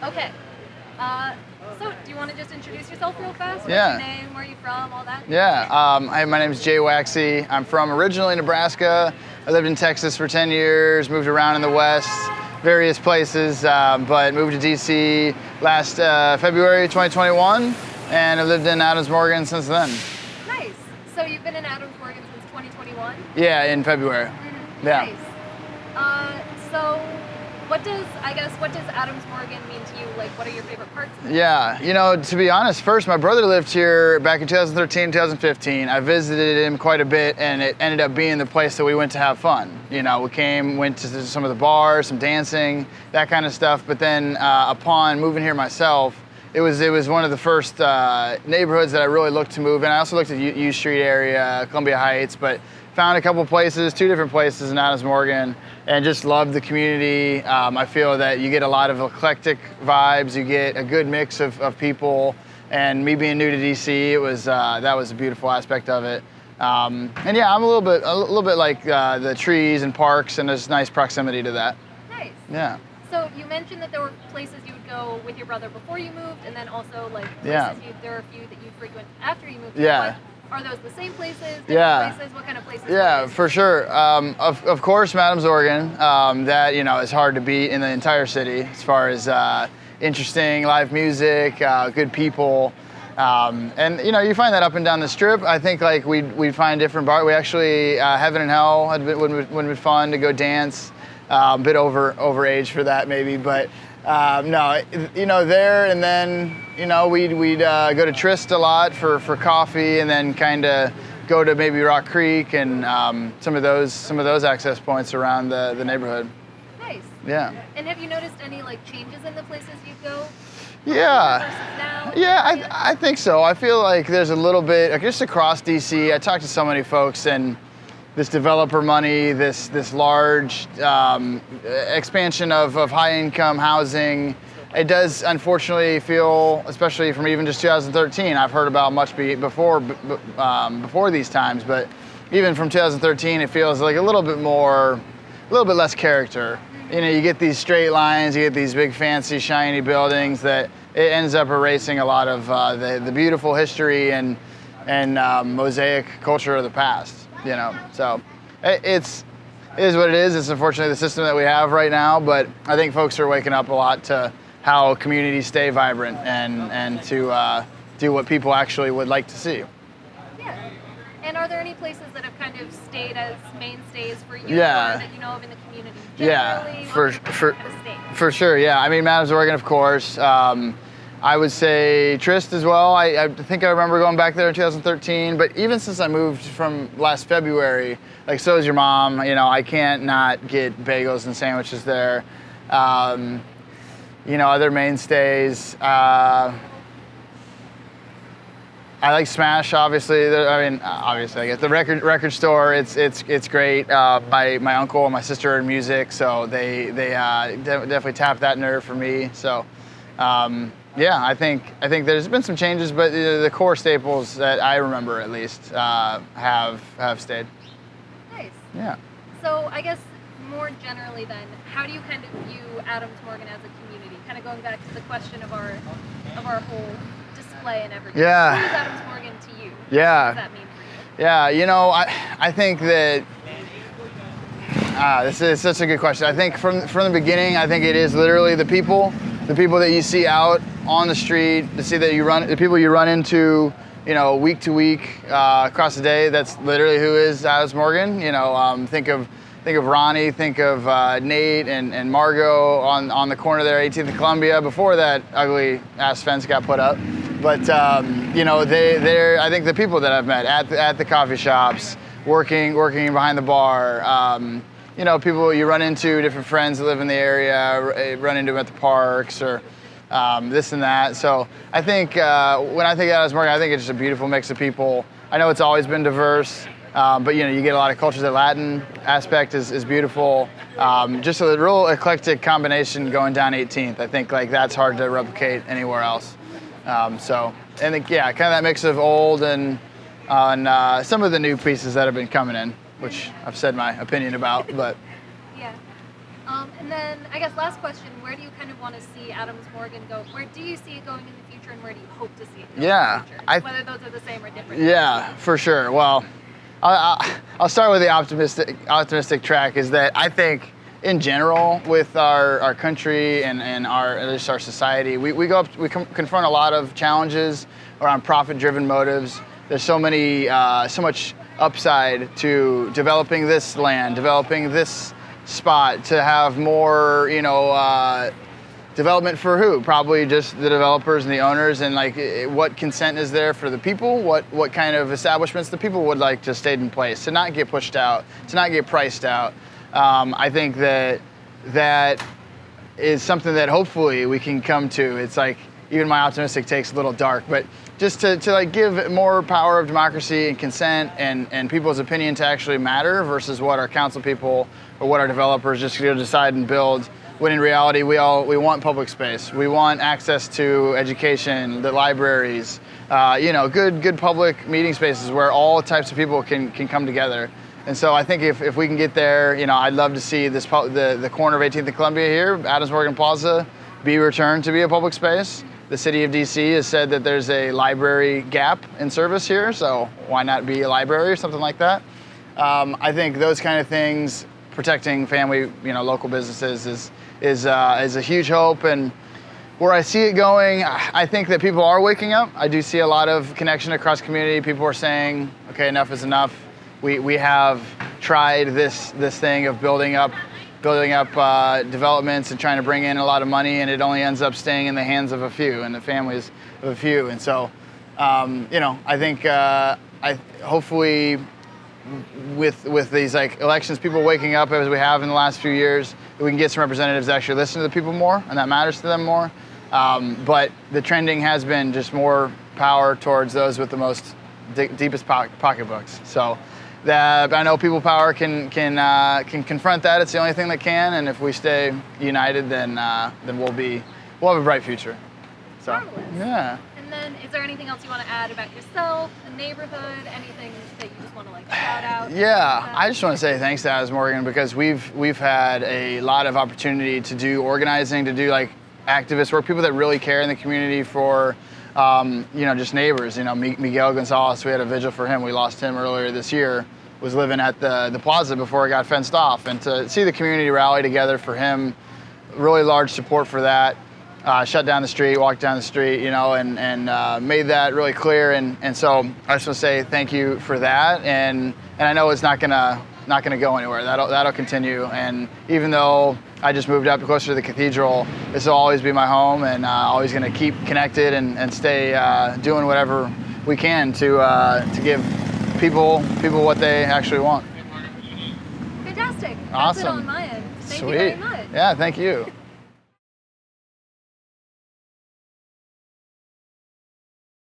Okay. So, do you want to just introduce yourself real fast? What's Yeah. your name? Where are you from? All that? Yeah, my name is Jay Waxse. I'm from originally Nebraska. I lived in Texas for 10 years, moved around in the West, various places, but moved to DC last February 2021, and I've lived in Adams Morgan since then. Nice. So, you've been in Adams Morgan since 2021? Yeah, in February. Yeah. Nice. So, what does Adams Morgan mean to you? Like, what are your favorite parts of it? Yeah, to be honest, first, my brother lived here back in 2013, 2015. I visited him quite a bit, and it ended up being the place that we went to have fun. We went to some of the bars, some dancing, that kind of stuff. But then upon moving here myself, it was one of the first neighborhoods that I really looked to move in. I also looked at U Street area, Columbia Heights, but found a couple places, 2 different places in Adams Morgan, and just loved the community. I feel that you get a lot of eclectic vibes. You get a good mix of people. And me being new to DC, that was a beautiful aspect of it. And yeah, I'm a little bit like the trees and parks, and there's nice proximity to that. Nice. Yeah. So you mentioned that there were places you would go with your brother before you moved, and then also like places Yeah. there are a few that you frequent after you moved. Yeah. Are those the same places? Different Yeah. places? What kind of places? Yeah, for sure. Of course, Adams Morgan. That is hard to beat in the entire city as far as interesting live music, good people, and you find that up and down the strip. I think like we find different bars. We actually Heaven and Hell would be fun to go dance. A bit over age for that maybe, but no, there, and then we'd go to Tryst a lot for coffee, and then kind of go to maybe Rock Creek and some of those access points around the neighborhood. Nice. Yeah. And have you noticed any like changes in the places you go? Yeah. Versus now? Yeah, I think so. I feel like there's a little bit, like just across DC. I talked to so many folks, and this developer money, this large expansion of high-income housing, it does unfortunately feel, especially from even just 2013, I've heard about much before these times, but even from 2013, it feels like a little bit less character. You get these straight lines, you get these big fancy shiny buildings that it ends up erasing a lot of the beautiful history and mosaic culture of the past. So it is what it is. It's unfortunately the system that we have right now, but I think folks are waking up a lot to how communities stay vibrant and to do what people actually would like to see. Yeah. And are there any places that have kind of stayed as mainstays for you, Yeah. or that you know of in the community Yeah, generally? for sure. Yeah, I mean, Adams Morgan, of course. I would say Tryst as well. I think I remember going back there in 2013, but even since I moved from last February, like so is your mom, I can't not get bagels and sandwiches there. Other mainstays. I like Smash, obviously. Obviously, I guess the record store. It's great. My uncle and my sister are in music, so they definitely tap that nerve for me. So. Yeah, I think there's been some changes, but the core staples that I remember at least have stayed. Nice. Yeah. So I guess more generally then, how do you kind of view Adams Morgan as a community? Kind of going back to the question of our whole display and everything. Yeah. What is Adams Morgan to you? Yeah. What does that mean for you? Yeah, I think that this is such a good question. I think from the beginning, I think it is literally the people that you see out on the street, the people you run into, week to week across the day. That's literally who is Adams Morgan. Think of Ronnie, think of Nate and Margot on the corner there, 18th and Columbia, before that ugly ass fence got put up. But they're I think the people that I've met at the coffee shops, working behind the bar. People you run into, different friends that live in the area, run into them at the parks or this and that. So I think when I think of Adams Morgan, I think it's just a beautiful mix of people. I know it's always been diverse, but you get a lot of cultures. The Latin aspect is beautiful. Just a real eclectic combination going down 18th. I think like that's hard to replicate anywhere else. And kind of that mix of old and some of the new pieces that have been coming in, which I've said my opinion about, but Yeah. And then I guess last question, where do you kind of want to see Adams Morgan go? Where do you see it going in the future, and where do you hope to see it going in the future? Whether those are the same or different. Yeah, for sure. Well, I'll start with the optimistic track, is that I think in general with our country and our society, we confront a lot of challenges around profit-driven motives. There's so much upside to developing this land, developing this spot, to have more, development for who? Probably just the developers and the owners, and like what consent is there for the people, what kind of establishments the people would like to stay in place, to not get pushed out, to not get priced out. I think that is something that hopefully we can come to. It's like, even my optimistic take's a little dark, but just to like give more power of democracy and consent and people's opinion to actually matter, versus what our council people or what our developers just decide and build. When in reality, we want public space. We want access to education, the libraries, good public meeting spaces where all types of people can come together. And so I think if we can get there, I'd love to see this the corner of 18th and Columbia here, Adams Morgan Plaza, be returned to be a public space. The city of DC has said that there's a library gap in service here, so why not be a library or something like that? I think those kind of things, protecting family, local businesses is a huge hope. And where I see it going, I think that people are waking up. I do see a lot of connection across community. People are saying, okay, enough is enough. We have tried this thing of building up developments and trying to bring in a lot of money, and it only ends up staying in the hands of a few and the families of a few. And so, I think hopefully with these like elections, people waking up as we have in the last few years, we can get some representatives to actually listen to the people more, and that matters to them more. But the trending has been just more power towards those with the most deepest pocketbooks. So that I know people power can confront that. It's the only thing that can, and if we stay united, then we'll have a bright future. So marvelous. Yeah. And then, is there anything else you want to add about yourself, the neighborhood, anything that you just want to shout out? Yeah, I just want to say thanks to Adams Morgan, because we've had a lot of opportunity to do organizing, to do like activist work, people that really care in the community for. Just neighbors. Miguel Gonzalez, we had a vigil for him. We lost him earlier this year. Was living at the plaza before it got fenced off, and to see the community rally together for him, really large support for that. Shut down the street, walked down the street, and made that really clear. And so I just want to say thank you for that. And I know it's not gonna go anywhere. That'll continue. And even though I just moved up closer to the cathedral, this will always be my home, and always going to keep connected and stay doing whatever we can to give people what they actually want. Fantastic. Awesome. That's it on my end. Thank you Sweet. very much. Yeah, thank you.